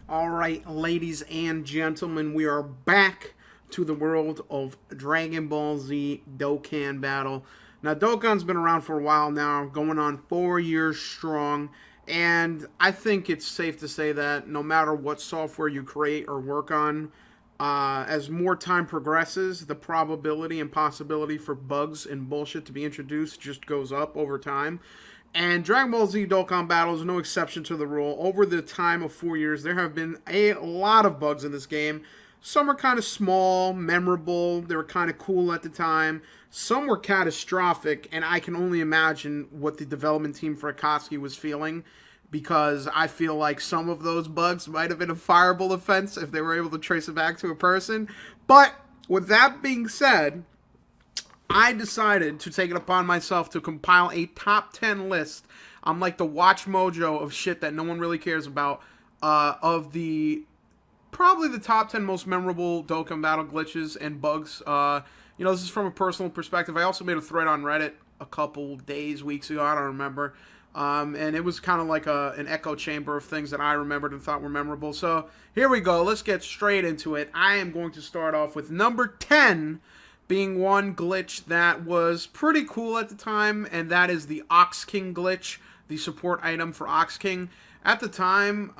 All right, ladies and gentlemen, we are back to the world of Dragon Ball Z Dokkan Battle. Now, Dokkan's been around for a while now, going on 4 years strong, and I think it's safe to say that no matter what software you create or work on, as more time progresses, the probability and possibility for bugs and bullshit to be introduced just goes up over time. And Dragon Ball Z Dokkan Battle is no exception to the rule. Over the time of 4 years, there have been a lot of bugs in this game. Some are kind of small, memorable, they were kind of cool at the time. Some were catastrophic, and I can only imagine what the development team for Akatsuki was feeling, because I feel like some of those bugs might have been a fireable offense if they were able to trace it back to a person. But with that being said, I decided to take it upon myself to compile a top 10 list. I'm like the Watch Mojo of shit that no one really cares about, of the probably the top 10 most memorable Dokkan Battle glitches and bugs. This is from a personal perspective. I also made a thread on Reddit a couple days, weeks ago, I don't remember. And it was kind of like an echo chamber of things that I remembered and thought were memorable. So here we go. Let's get straight into it. I am going to start off with number 10, being one glitch that was pretty cool at the time, and that is the Ox King glitch, the support item for Ox King. At the time,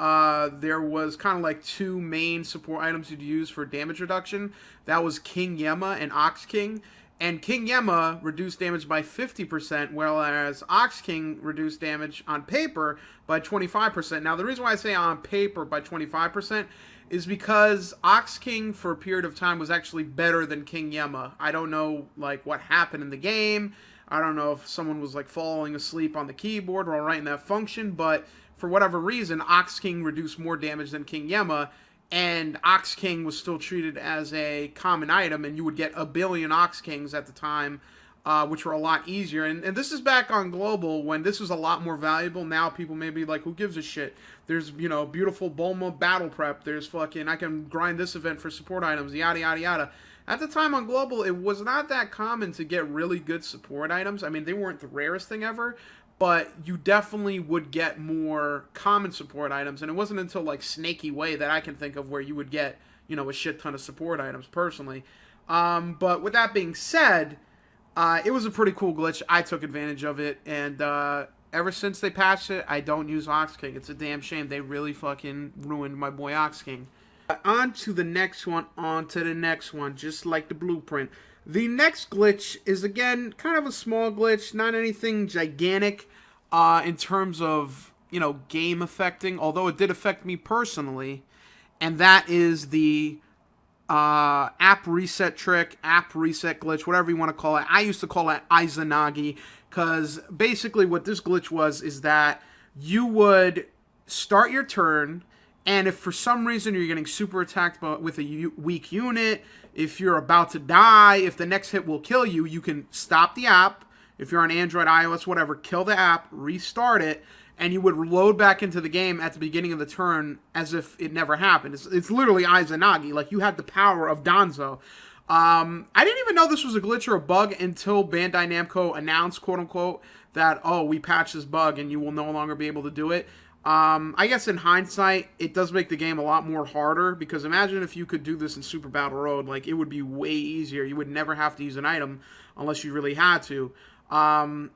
there was kind of like two main support items you'd use for damage reduction. That was King Yemma and Ox King. And King Yemma reduced damage by 50%, whereas Ox King reduced damage on paper by 25%. Now, the reason why I say on paper by 25% is because Ox King for a period of time was actually better than King Yemma. I don't know like what happened in the game. I don't know if someone was like falling asleep on the keyboard while writing that function, but for whatever reason, Ox King reduced more damage than King Yemma, and Ox King was still treated as a common item, and you would get a billion Ox Kings at the time, which were a lot easier. And this is back on Global when this was a lot more valuable. Now people may be like, who gives a shit? There's, beautiful Bulma battle prep. There's fucking, I can grind this event for support items, yada, yada, yada. At the time on Global, it was not that common to get really good support items. I mean, they weren't the rarest thing ever, but you definitely would get more common support items. And it wasn't until like Snaky Way that I can think of where you would get, a shit ton of support items personally. But with that being said, it was a pretty cool glitch. I took advantage of it, and ever since they patched it, I don't use Ox King. It's a damn shame. They really fucking ruined my boy Ox King. On to the next one, just like the blueprint. The next glitch is, again, kind of a small glitch, not anything gigantic in terms of, game affecting, although it did affect me personally, and that is the app reset trick, app reset glitch, whatever you want to call it. I used to call it Izanagi, because basically what this glitch was is that you would start your turn, and if for some reason you're getting super attacked with a weak unit, if you're about to die, if the next hit will kill you, you can stop the app. If you're on Android, iOS, whatever, kill the app, restart it, and you would load back into the game at the beginning of the turn as if it never happened. It's literally Izanagi. Like, you had the power of Danzo. I didn't even know this was a glitch or a bug until Bandai Namco announced, quote-unquote, that, oh, we patched this bug and you will no longer be able to do it. I guess in hindsight, it does make the game a lot more harder, because imagine if you could do this in Super Battle Road. Like, it would be way easier. You would never have to use an item unless you really had to.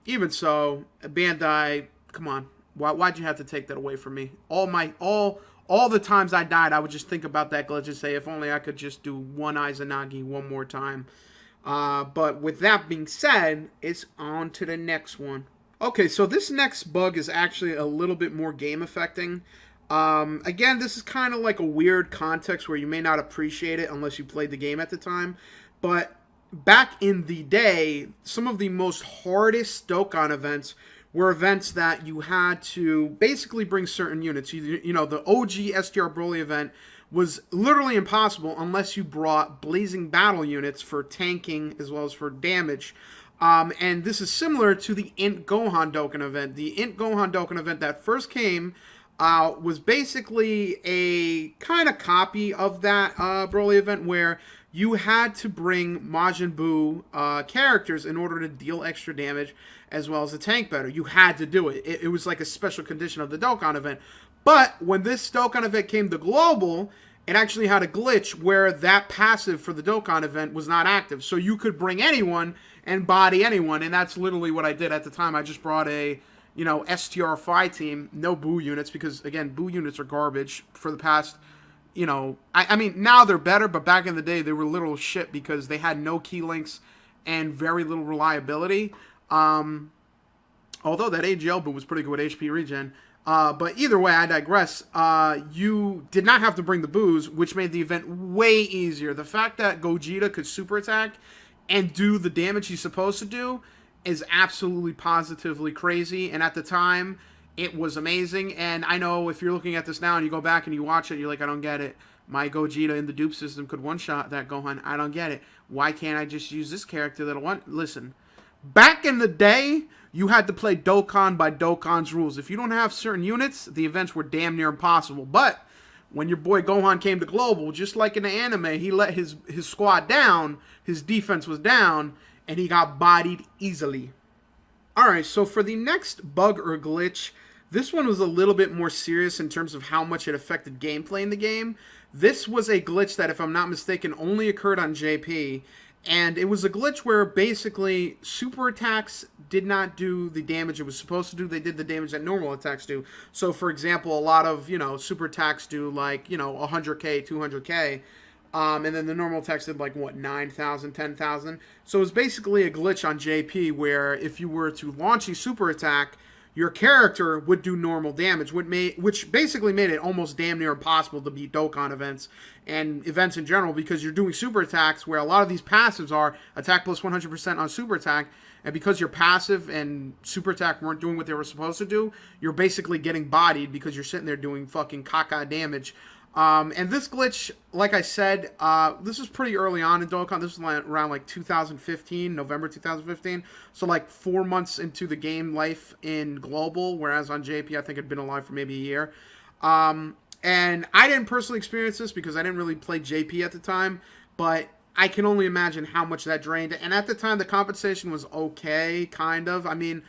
Even so, Bandai, come on. Why'd you have to take that away from me? All the times I died, I would just think about that glitch and say, if only I could just do one Izanagi one more time. But with that being said, it's on to the next one. Okay, so this next bug is actually a little bit more game affecting. Again, this is kind of like a weird context where you may not appreciate it unless you played the game at the time. But back in the day, some of the most hardest Dokkan events were events that you had to basically bring certain units. The OG STR Broly event was literally impossible unless you brought Blazing Battle units for tanking as well as for damage. And this is similar to the Int Gohan Dokkan event. The Int Gohan Dokkan event that first came was basically a kind of copy of that Broly event, where you had to bring Majin Buu characters in order to deal extra damage as well as the tank better. You had to do it. It was like a special condition of the Dokkan event. But when this Dokkan event came to global, it actually had a glitch where that passive for the Dokkan event was not active. So you could bring anyone and body anyone, and that's literally what I did at the time. I just brought a, STR Phi team, no Boo units, because again, Boo units are garbage for the past, I mean, now they're better, but back in the day, they were literal shit because they had no key links and very little reliability. Although that AGL Boo was pretty good with HP regen. But either way, I digress. You did not have to bring the boos, which made the event way easier. The fact that Gogeta could super attack and do the damage he's supposed to do is absolutely positively crazy. And at the time, it was amazing. And I know if you're looking at this now and you go back and you watch it, you're like, I don't get it. My Gogeta in the dupe system could one-shot that Gohan. I don't get it. Why can't I just use this character that'll one? Listen, back in the day, you had to play Dokkan by Dokkan's rules. If you don't have certain units, the events were damn near impossible. But when your boy Gohan came to global, just like in the anime, he let his squad down, his defense was down, and he got bodied easily. Alright, so for the next bug or glitch, this one was a little bit more serious in terms of how much it affected gameplay in the game. This was a glitch that, if I'm not mistaken, only occurred on JP. And it was a glitch where basically super attacks did not do the damage it was supposed to do. They did the damage that normal attacks do. So, for example, a lot of, super attacks do like, 100k, 200k. And then the normal attacks did like, 9,000, 10,000. So it was basically a glitch on JP where if you were to launch a super attack, your character would do normal damage, which basically made it almost damn near impossible to beat Dokkan events and events in general, because you're doing super attacks where a lot of these passives are attack plus 100% on super attack, and because your passive and super attack weren't doing what they were supposed to do, you're basically getting bodied because you're sitting there doing fucking caca damage. And this glitch, like I said, this was pretty early on in Dokkan. This was around like 2015, November 2015. So like 4 months into the game life in global, whereas on JP I think it'd been alive for maybe a year. And I didn't personally experience this because I didn't really play JP at the time, but I can only imagine how much that drained. And at the time, the compensation was okay, kind of. I mean,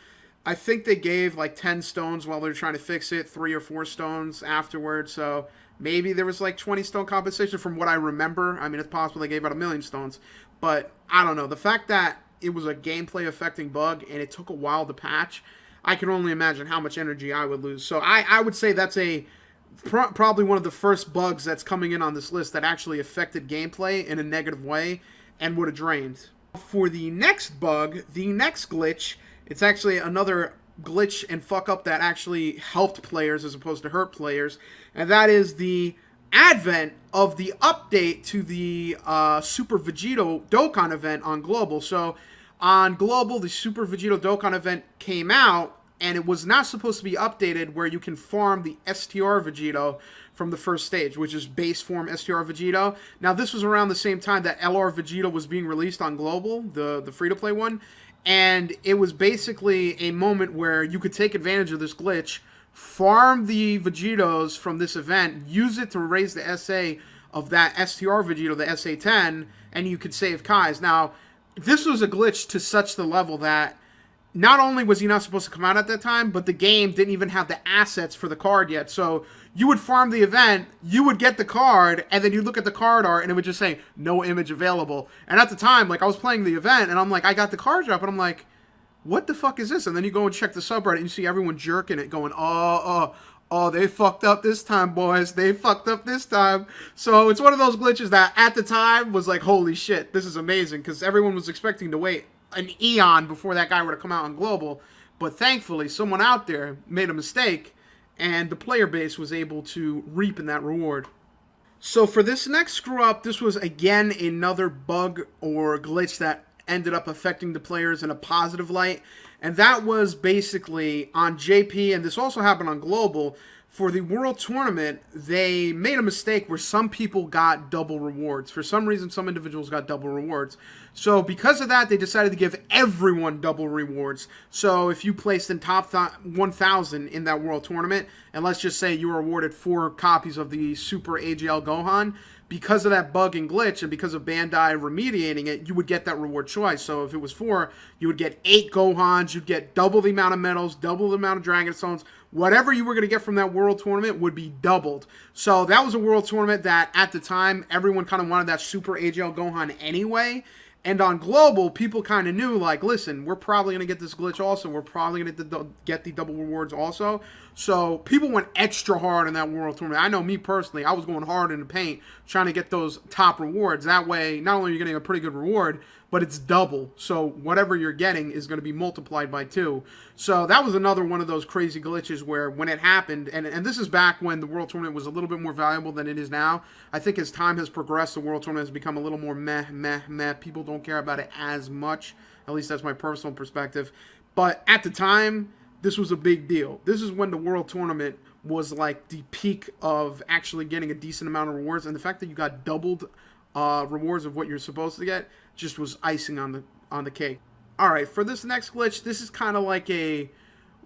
I think they gave like 10 stones while they were trying to fix it, 3 or 4 stones afterwards. So maybe there was like 20 stone compensation from what I remember. I mean, it's possible they gave out 1,000,000 stones. But I don't know. The fact that it was a gameplay affecting bug and it took a while to patch, I can only imagine how much energy I would lose. So I would say that's probably one of the first bugs that's coming in on this list that actually affected gameplay in a negative way and would have drained. For the next bug, the next glitch, it's actually another glitch and fuck up that actually helped players as opposed to hurt players, and that is the advent of the update to the Super Vegito Dokkan event on Global. So on Global, the Super Vegito Dokkan event came out, and it was not supposed to be updated where you can farm the STR Vegito from the first stage, which is base form STR Vegito. Now, this was around the same time that LR Vegito was being released on Global, the free-to-play one, and it was basically a moment where you could take advantage of this glitch, farm the Vegitos from this event, use it to raise the SA of that STR Vegito, the SA10, and you could save Kai's. Now, this was a glitch to such the level that not only was he not supposed to come out at that time, but the game didn't even have the assets for the card yet. So you would farm the event, you would get the card, and then you look at the card art, and it would just say, no image available. And at the time, like, I was playing the event, and I'm like, I got the card drop, and I'm like, what the fuck is this? And then you go and check the subreddit, and you see everyone jerking it, going, oh, they fucked up this time, boys. They fucked up this time. So it's one of those glitches that at the time was like, holy shit, this is amazing, because everyone was expecting to wait an eon before that guy were to come out on Global. But thankfully, someone out there made a mistake, and the player base was able to reap in that reward. So for this next screw up, this was again another bug or glitch that ended up affecting the players in a positive light. And that was basically on JP, and this also happened on Global. For the World Tournament, they made a mistake where some people got double rewards. For some reason, some individuals got double rewards. So because of that, they decided to give everyone double rewards. So if you placed in top 1,000 in that World Tournament, and let's just say you were awarded 4 copies of the Super AGL Gohan, because of that bug and glitch, and because of Bandai remediating it, you would get that reward choice. So if it was 4, you would get 8 Gohans, you'd get double the amount of medals, double the amount of Dragon Stones, whatever you were going to get from that world tournament would be doubled. So that was a world tournament that at the time everyone kind of wanted that Super AGL Gohan anyway. And on global, people kind of knew, like, listen, we're probably going to get this glitch also. We're probably going to get the double rewards also. So people went extra hard in that world tournament. I know me personally, I was going hard in the paint trying to get those top rewards. That way, not only are you getting a pretty good reward, but it's double. So whatever you're getting is going to be multiplied by 2. So that was another one of those crazy glitches where when it happened, and this is back when the World Tournament was a little bit more valuable than it is now. I think as time has progressed, the World Tournament has become a little more meh. People don't care about it as much. At least that's my personal perspective. But at the time, this was a big deal. This is when the World Tournament was like the peak of actually getting a decent amount of rewards. And the fact that you got doubled rewards of what you're supposed to get just was icing on the cake. All right, for this next glitch, this is kind of like a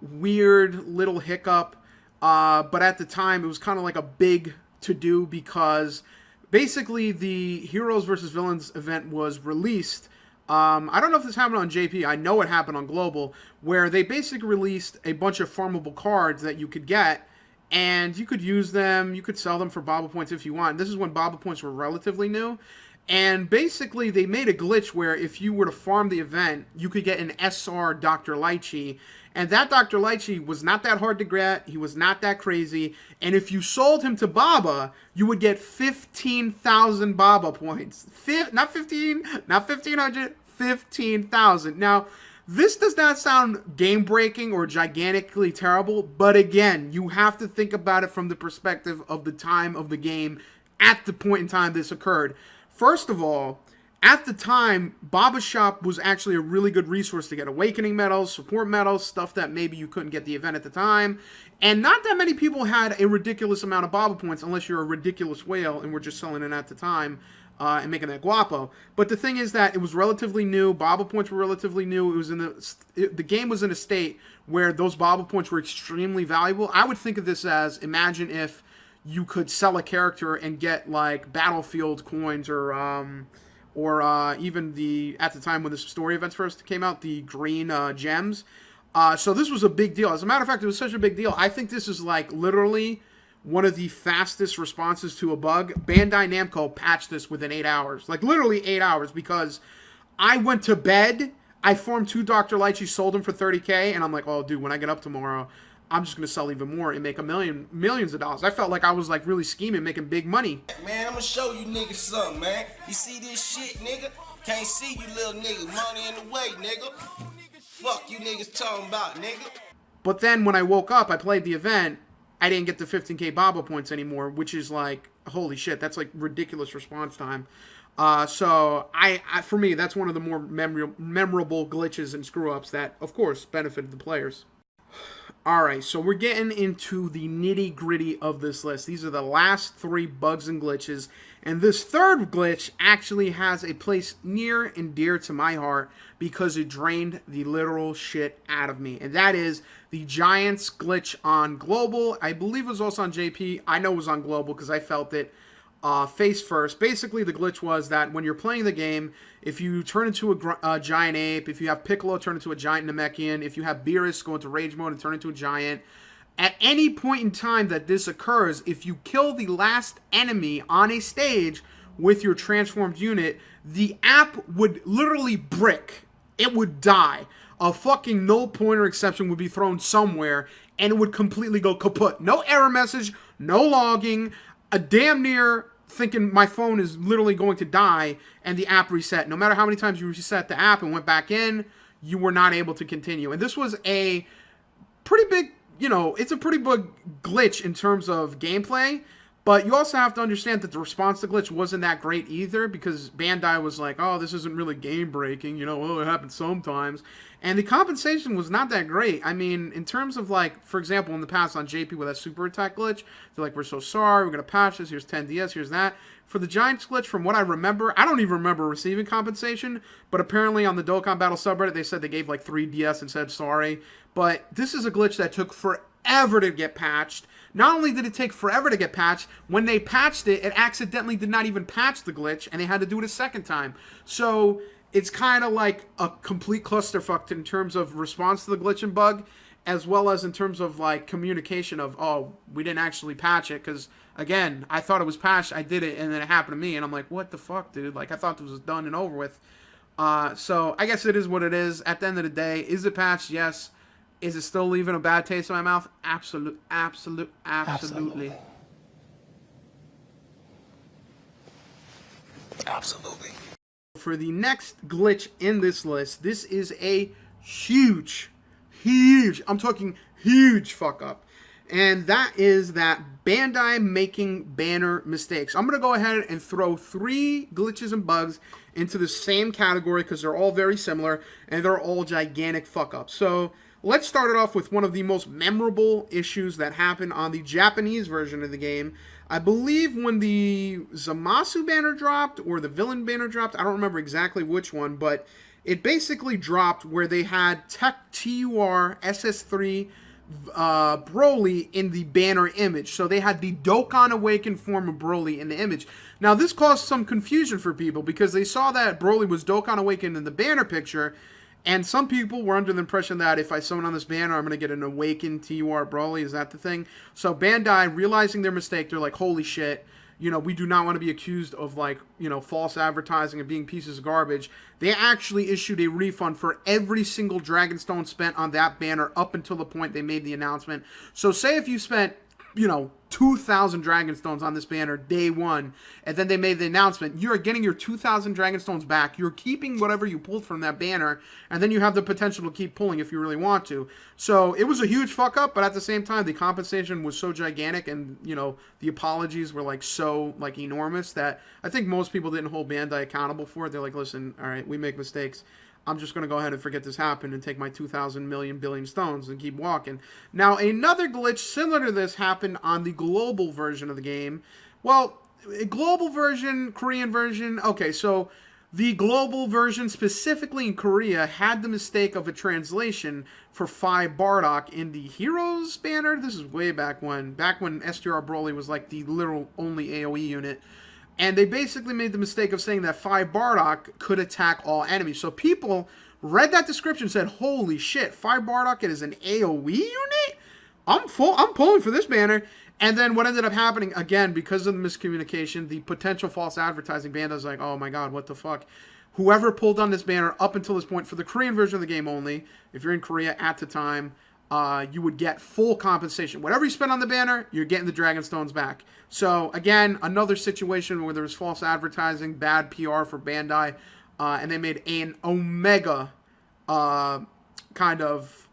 weird little hiccup, but at the time it was kind of like a big to-do because basically the Heroes versus Villains event was released. I don't know if this happened on JP. I know it happened on Global, where they basically released a bunch of farmable cards that you could get, and you could use them. You could sell them for Baba Points if you want. This is when Baba Points were relatively new. And basically, they made a glitch where if you were to farm the event, you could get an SR Dr. Lychee. And that Dr. Lychee was not that hard to get. He was not that crazy. And if you sold him to Baba, you would get 15,000 Baba points. Not 15, not 1,500, 15,000. Now, this does not sound game-breaking or gigantically terrible, but again, you have to think about it from the perspective of the time of the game at the point in time this occurred. First of all, at the time, Baba Shop was actually a really good resource to get Awakening medals, support medals, stuff that maybe you couldn't get the event at the time. And not that many people had a ridiculous amount of Baba points unless you're a ridiculous whale and were just selling it at the time and making that guapo. But the thing is that it was relatively new. Baba points were relatively new. It was in the game was in a state where those Baba points were extremely valuable. I would think of this as, imagine if you could sell a character and get like Battlefield coins or even the, at the time when the story events first came out, the green gems. So this was a big deal. As a matter of fact, it was such a big deal. I think this is like literally one of the fastest responses to a bug. Bandai Namco patched this within 8 hours. Like literally 8 hours, because I went to bed, I farmed 2 Dr. Lychee, sold them for 30K, and I'm like, oh dude, when I get up tomorrow, I'm just going to sell even more and make millions of dollars. I felt like I was like really scheming, making big money. Man, I'm going to show you niggas something, man. You see this shit, nigga? Can't see you little niggas. Money in the way, nigga. Fuck you niggas talking about, nigga. But then when I woke up, I played the event, I didn't get the 15K Baba points anymore, which is like, holy shit, that's like ridiculous response time. So for me, that's one of the more memorable glitches and screw-ups that, of course, benefited the players. Alright, so we're getting into the nitty-gritty of this list. These are the last 3 bugs and glitches. And this third glitch actually has a place near and dear to my heart because it drained the literal shit out of me. And that is the Giants glitch on Global. I believe it was also on JP. I know it was on Global because I felt it face first. Basically, the glitch was that when you're playing the game, if you turn into a giant ape, if you have Piccolo turn into a giant Namekian, if you have Beerus go into rage mode and turn into a giant, at any point in time that this occurs, if you kill the last enemy on a stage with your transformed unit, the app would literally brick. It would die. A fucking null pointer exception would be thrown somewhere, and it would completely go kaput. No error message, no logging, a damn near thinking my phone is literally going to die, and the app reset. No matter how many times you reset the app and went back in, you were not able to continue. And this was a pretty big, it's a pretty big glitch in terms of gameplay, but you also have to understand that the response to the glitch wasn't that great either, because Bandai was like, oh, this isn't really game-breaking, well, it happens sometimes. And the compensation was not that great. I mean, in terms of, like, for example, in the past on JP with that super attack glitch, they're like, we're so sorry, we're going to patch this, here's 10 DS, here's that. For the Giants glitch, from what I remember, I don't even remember receiving compensation, but apparently on the Dokkan Battle subreddit, they said they gave, like, 3 DS and said sorry. But this is a glitch that took forever to get patched. Not only did it take forever to get patched, when they patched it, it accidentally did not even patch the glitch, and they had to do it a second time. So it's kind of like a complete clusterfuck in terms of response to the glitch and bug. as well as in terms of like communication of, oh, we didn't actually patch it, because again, I thought it was patched, I did it, and then it happened to me, and I'm like, what the fuck, dude? Like, I thought this was done and over with. So I guess it is what it is. At the end of the day, is it patched? Yes. Is it still leaving a bad taste in my mouth? Absolutely. Absolutely. For the next glitch in this list, this is a huge, I'm talking huge fuck up. And that is that Bandai making banner mistakes. I'm going to go ahead and throw 3 glitches and bugs into the same category because they're all very similar and they're all gigantic fuck ups. So let's start it off with one of the most memorable issues that happened on the Japanese version of the game. I believe when the Zamasu banner dropped or the villain banner dropped, I don't remember exactly which one, but it basically dropped where they had Tech TUR SS3 Broly in the banner image. So they had the Dokkan Awakened form of Broly in the image. Now this caused some confusion for people because they saw that Broly was Dokkan Awakened in the banner picture, and some people were under the impression that if I summon on this banner, I'm going to get an Awakened TUR Broly. Is that the thing? So Bandai, realizing their mistake, they're like, holy shit, you know, we do not want to be accused of, like, you know, false advertising and being pieces of garbage. They actually issued a refund for every single Dragonstone spent on that banner up until the point they made the announcement. So say if you spent, you know, 2,000 Dragonstones on this banner day one, and then they made the announcement, you're getting your 2,000 Dragonstones back, you're keeping whatever you pulled from that banner, and then you have the potential to keep pulling if you really want to. So it was a huge fuck up, but at the same time, the compensation was so gigantic, and, you know, the apologies were, like, so, like, enormous that I think most people didn't hold Bandai accountable for it. They're like, listen, all right, we make mistakes. I'm just going to go ahead and forget this happened and take my 2,000 million billion stones and keep walking. Now, another glitch similar to this happened on the global version of the game. Well, global version, Korean version. Okay, so the global version, specifically in Korea, had the mistake of a translation for Phi Bardock in the Heroes banner. This is way back when STR Broly was like the literal only AoE unit. And they basically made the mistake of saying that Phi Bardock could attack all enemies. So people read that description and said, holy shit, Phi Bardock is an AoE unit? I'm pulling for this banner. And then what ended up happening, again, because of the miscommunication, the potential false advertising, Bandai's like, oh my god, what the fuck? Whoever pulled on this banner up until this point, for the Korean version of the game only, if you're in Korea at the time, you would get full compensation. Whatever you spend on the banner, you're getting the Dragonstones back. So, again, another situation where there was false advertising, bad PR for Bandai, and they made an Omega kind of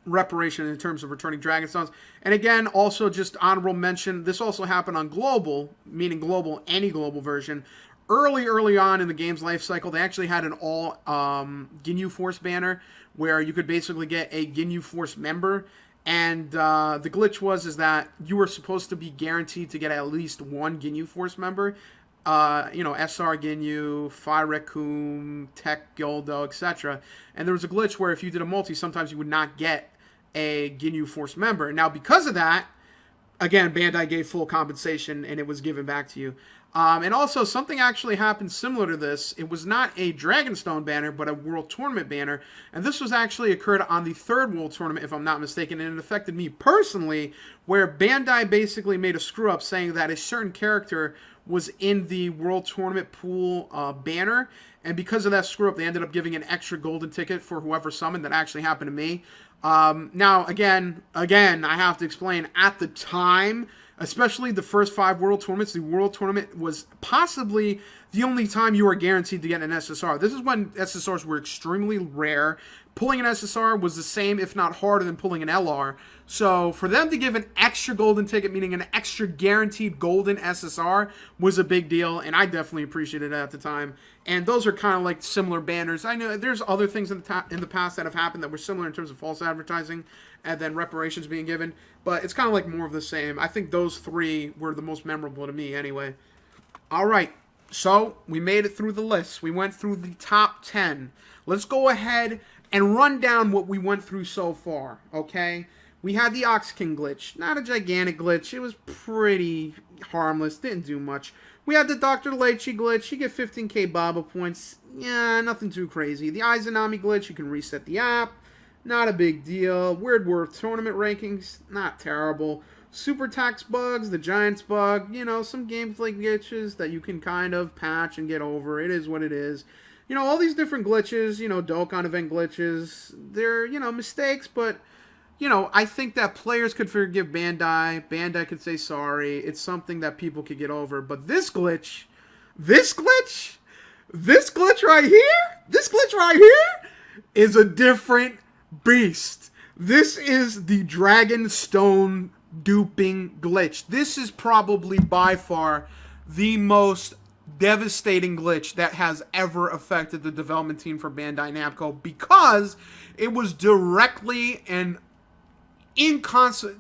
reparation in terms of returning Dragonstones. And again, also just honorable mention, this also happened on global, meaning global, any global version. Early on in the game's life cycle, they actually had an all Ginyu Force banner where you could basically get a Ginyu Force member. And the glitch was that you were supposed to be guaranteed to get at least one Ginyu Force member. You know, SR Ginyu, Phi Rekum, Tech Gildo, etc. And there was a glitch where if you did a multi, sometimes you would not get a Ginyu Force member. Now, because of that, again, Bandai gave full compensation and it was given back to you. And also, something actually happened similar to this. It was not a Dragonstone banner, but a World Tournament banner. And this was actually occurred on the third World Tournament, if I'm not mistaken. And it affected me personally, where Bandai basically made a screw-up saying that a certain character was in the World Tournament pool banner. And because of that screw-up, they ended up giving an extra golden ticket for whoever summoned. That actually happened to me. Now, again, I have to explain, at the time, especially the first 5 World Tournaments, the World Tournament was possibly the only time you were guaranteed to get an SSR. This is when SSRs were extremely rare. Pulling an SSR was the same, if not harder, than pulling an LR. So for them to give an extra golden ticket, meaning an extra guaranteed golden SSR, was a big deal, and I definitely appreciated it at the time. And those are kind of like similar banners. I know there's other things in the past that have happened that were similar in terms of false advertising and then reparations being given, but it's kind of like more of the same. I think those 3 were the most memorable to me anyway. All right, so we made it through the list. We went through the top 10. Let's go ahead and run down what we went through so far, okay? We had the Ox King glitch. Not a gigantic glitch. It was pretty harmless. Didn't do much. We had the Dr. Lechi glitch. You get 15k Baba points. Yeah, nothing too crazy. The Izanami glitch. You can reset the app. not a big deal. Weird World Tournament rankings, not terrible. Super tax bugs, the Giants bug, some gameplay glitches that you can kind of patch and get over. It is what it is. All these different glitches, Dokkan event glitches, they're, mistakes, but, I think that players could forgive Bandai. Bandai could say sorry. It's something that people could get over. But this glitch this glitch right here is a different beast. This is the Dragonstone duping glitch. This is probably by far the most devastating glitch that has ever affected the development team for Bandai Namco, because it was directly and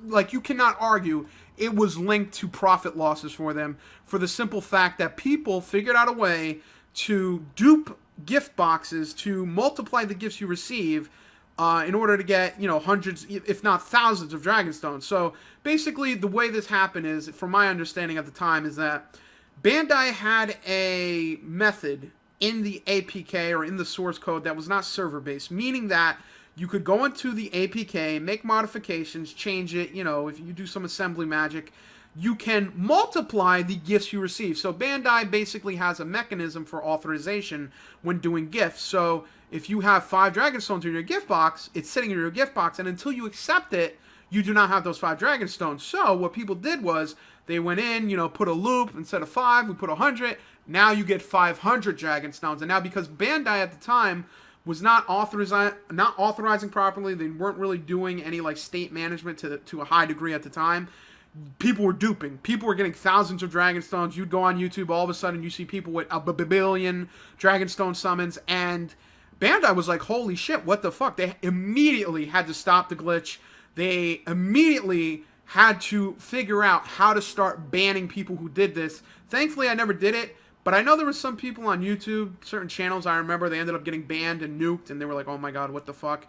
like, you cannot argue it was linked to profit losses for them, for the simple fact that people figured out a way to dupe gift boxes to multiply the gifts you receive in order to get, hundreds, if not thousands of Dragonstones. So basically the way this happened is, from my understanding at the time, is that Bandai had a method in the APK or in the source code that was not server-based, meaning that you could go into the APK, make modifications, change it, if you do some assembly magic, you can multiply the gifts you receive. So Bandai basically has a mechanism for authorization when doing gifts. So if you have 5 Dragonstones in your gift box, it's sitting in your gift box, and until you accept it, you do not have those 5 Dragonstones. So what people did was, they went in, put a loop. Instead of 5, we put 100. Now you get 500 Dragonstones. And now, because Bandai at the time was not authorizing properly, they weren't really doing any like state management to a high degree at the time, people were duping. People were getting thousands of Dragonstones. You'd go on YouTube, all of a sudden you see people with a billion Dragonstone summons, and Bandai was like, holy shit, what the fuck? They immediately had to stop the glitch. They immediately had to figure out how to start banning people who did this. Thankfully, I never did it, but I know there were some people on YouTube, certain channels, I remember, they ended up getting banned and nuked, and they were like, oh my god, what the fuck?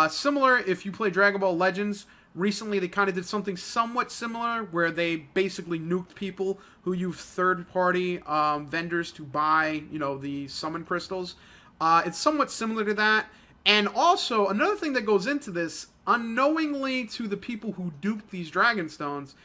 Similar, if you play Dragon Ball Legends, recently they kind of did something somewhat similar, where they basically nuked people who use third-party vendors to buy, the summon crystals. It's somewhat similar to that. And also, another thing that goes into this, unknowingly to the people who duped these Dragonstones,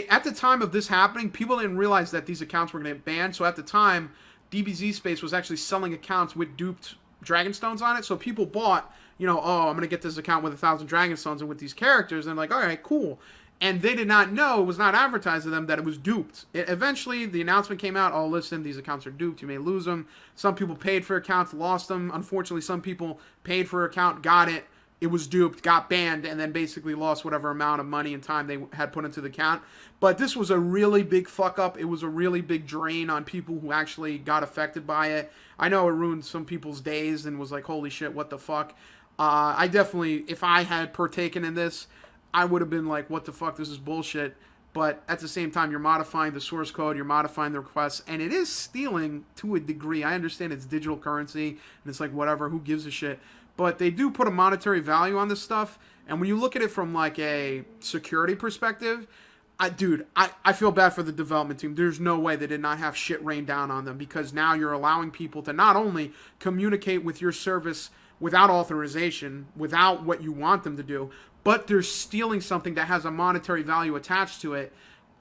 at the time of this happening, people didn't realize that these accounts were going to get banned. So at the time, DBZ Space was actually selling accounts with duped Dragonstones on it. So people bought, oh, I'm going to get this account with 1,000 Dragonstones and with these characters. And like, all right, cool. And they did not know, it was not advertised to them that it was duped. Eventually, the announcement came out, oh, listen, these accounts are duped, you may lose them. Some people paid for accounts, lost them. Unfortunately, some people paid for an account, got it, it was duped, got banned, and then basically lost whatever amount of money and time they had put into the account. But this was a really big fuck-up. It was a really big drain on people who actually got affected by it. I know it ruined some people's days and was like, holy shit, what the fuck? I definitely, if I had partaken in this, I would have been like, what the fuck, this is bullshit. But at the same time, you're modifying the source code, you're modifying the requests, and it is stealing to a degree. I understand it's digital currency, and it's like, whatever, who gives a shit? But they do put a monetary value on this stuff, and when you look at it from like a security perspective, I feel bad for the development team. There's no way they did not have shit rain down on them, because now you're allowing people to not only communicate with your service without authorization, without what you want them to do, but they're stealing something that has a monetary value attached to it.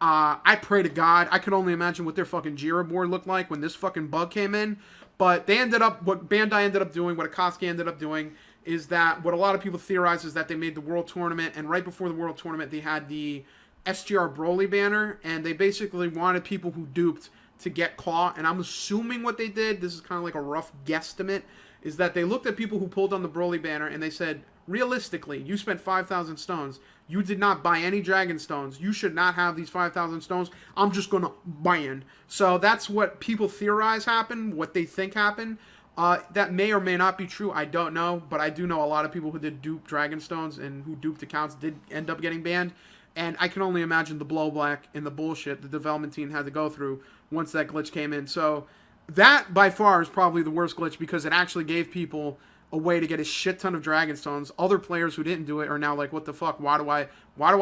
I pray to God, I could only imagine what their fucking Jira board looked like when this fucking bug came in. But what Bandai ended up doing, what Akatsuki ended up doing, is that what a lot of people theorize is that they made the World Tournament, and right before the World Tournament, they had the SGR Broly banner, and they basically wanted people who duped to get caught. And I'm assuming what they did, this is kind of like a rough guesstimate, is that they looked at people who pulled on the Broly banner, and they said, realistically, you spent 5,000 stones. You did not buy any Dragon Stones. You should not have these 5,000 stones. I'm just going to ban. So that's what people theorize happened, what they think happened. That may or may not be true. I don't know. But I do know a lot of people who did dupe Dragon Stones and who duped accounts did end up getting banned. And I can only imagine the blowback and the bullshit the development team had to go through once that glitch came in. So that, by far, is probably the worst glitch, because it actually gave people a way to get a shit ton of Dragonstones. Other players who didn't do it are now like, what the fuck? Why do I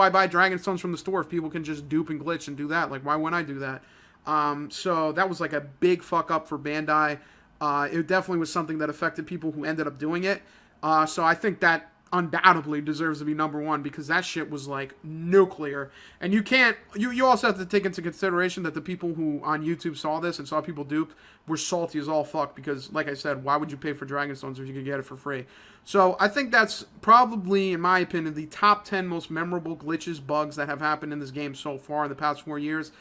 buy Dragonstones from the store if people can just dupe and glitch and do that? Like, why wouldn't I do that? So that was like a big fuck up for Bandai. It definitely was something that affected people who ended up doing it. So I think that undoubtedly deserves to be number one because that shit was like nuclear. And you can't, you also have to take into consideration that the people who on YouTube saw this and saw people duped were salty as all fuck because, like I said, why would you pay for Dragon Stones if you could get it for free? So I think that's probably, in my opinion, the top 10 most memorable glitches, bugs that have happened in this game so far in the past 4 years.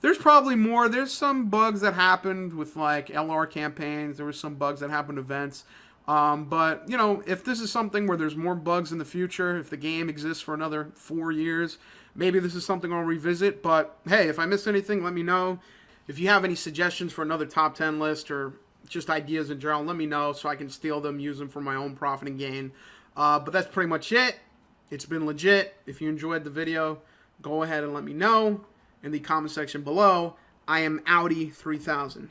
There's probably more. There's some bugs that happened with like LR campaigns. There were some bugs that happened events. But, you know, if this is something where there's more bugs in the future, if the game exists for another 4 years, maybe this is something I'll revisit. But, hey, if I missed anything, let me know. If you have any suggestions for another top 10 list or just ideas in general, let me know so I can steal them, use them for my own profit and gain. But that's pretty much it. It's been legit. If you enjoyed the video, go ahead and let me know in the comment section below. I am Audi 3000.